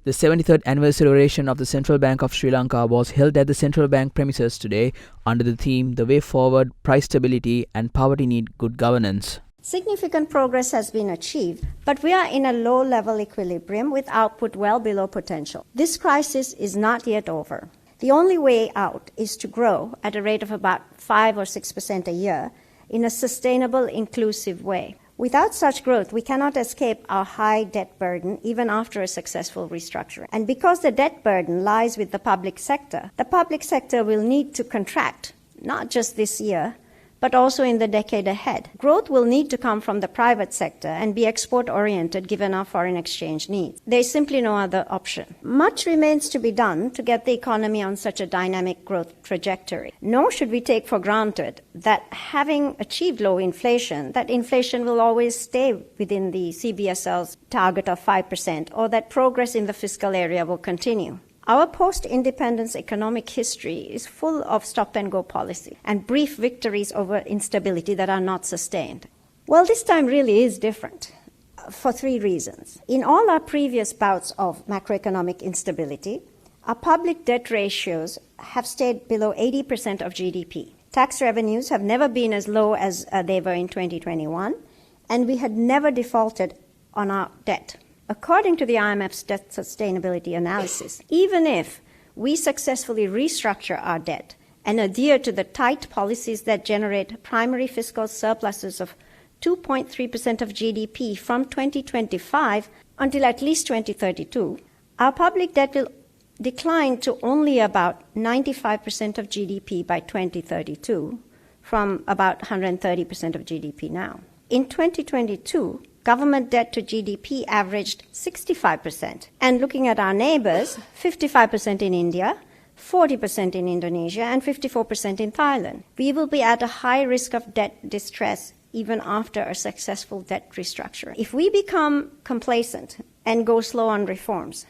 The 73rd anniversary of the Central Bank of Sri Lanka was held at the Central Bank premises today under the theme The Way Forward, Price Stability and Poverty Need Good Governance. Significant progress has been achieved, but we are in a low-level equilibrium with output well below potential. This crisis is not yet over. The only way out is to grow at a rate of about 5 or 6% a year in a sustainable, inclusive way. Without such growth, we cannot escape our high debt burden even after a successful restructuring. And because the debt burden lies with the public sector will need to contract, not just this year, but also in the decade ahead. Growth will need to come from the private sector and be export-oriented given our foreign exchange needs. There is simply no other option. Much remains to be done to get the economy on such a dynamic growth trajectory. Nor should we take for granted that having achieved low inflation, that inflation will always stay within the CBSL's target of 5%, or that progress in the fiscal area will continue. Our post-independence economic history is full of stop-and-go policy and brief victories over instability that are not sustained. Well, this time really is different for 3 reasons. In all our previous bouts of macroeconomic instability, our public debt ratios have stayed below 80% of GDP. Tax revenues have never been as low as they were in 2021, and we had never defaulted on our debt. According to the IMF's debt sustainability analysis, even if we successfully restructure our debt and adhere to the tight policies that generate primary fiscal surpluses of 2.3% of GDP from 2025 until at least 2032, our public debt will decline to only about 95% of GDP by 2032, from about 130% of GDP now. In 2022, government debt to GDP averaged 65%. And looking at our neighbors, 55% in India, 40% in Indonesia, and 54% in Thailand. We will be at a high risk of debt distress even after a successful debt restructuring. If we become complacent and go slow on reforms,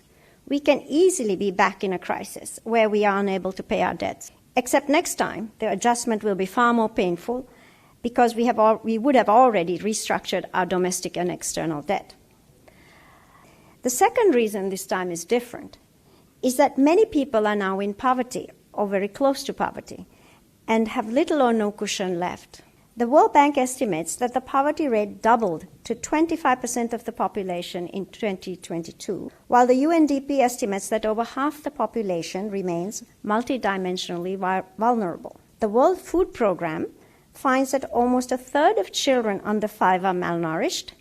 we can easily be back in a crisis where we are unable to pay our debts. Except next time, the adjustment will be far more painful, because we would have already restructured our domestic and external debt. The second reason this time is different is that many people are now in poverty or very close to poverty and have little or no cushion left. The World Bank estimates that the poverty rate doubled to 25% of the population in 2022, while the UNDP estimates that over half the population remains multidimensionally vulnerable. The World Food Programme finds that almost a third of children under 5 are malnourished,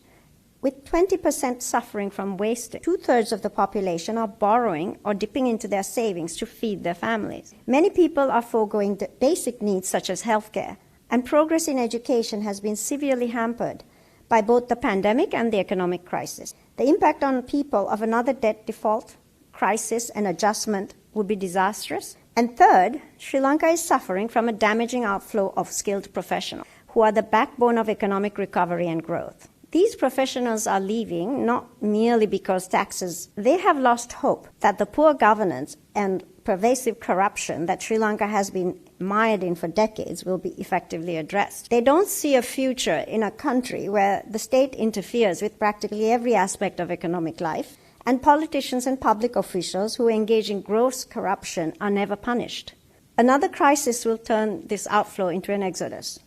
with 20% suffering from wasting. 2/3 of the population are borrowing or dipping into their savings to feed their families. Many people are foregoing the basic needs such as healthcare, and progress in education has been severely hampered by both the pandemic and the economic crisis. The impact on people of another debt default, crisis, and adjustment would be disastrous. And third, Sri Lanka is suffering from a damaging outflow of skilled professionals who are the backbone of economic recovery and growth. These professionals are leaving not merely because taxes. They have lost hope that the poor governance and pervasive corruption that Sri Lanka has been mired in for decades will be effectively addressed. They don't see a future in a country where the state interferes with practically every aspect of economic life, and politicians and public officials who engage in gross corruption are never punished. Another crisis will turn this outflow into an exodus.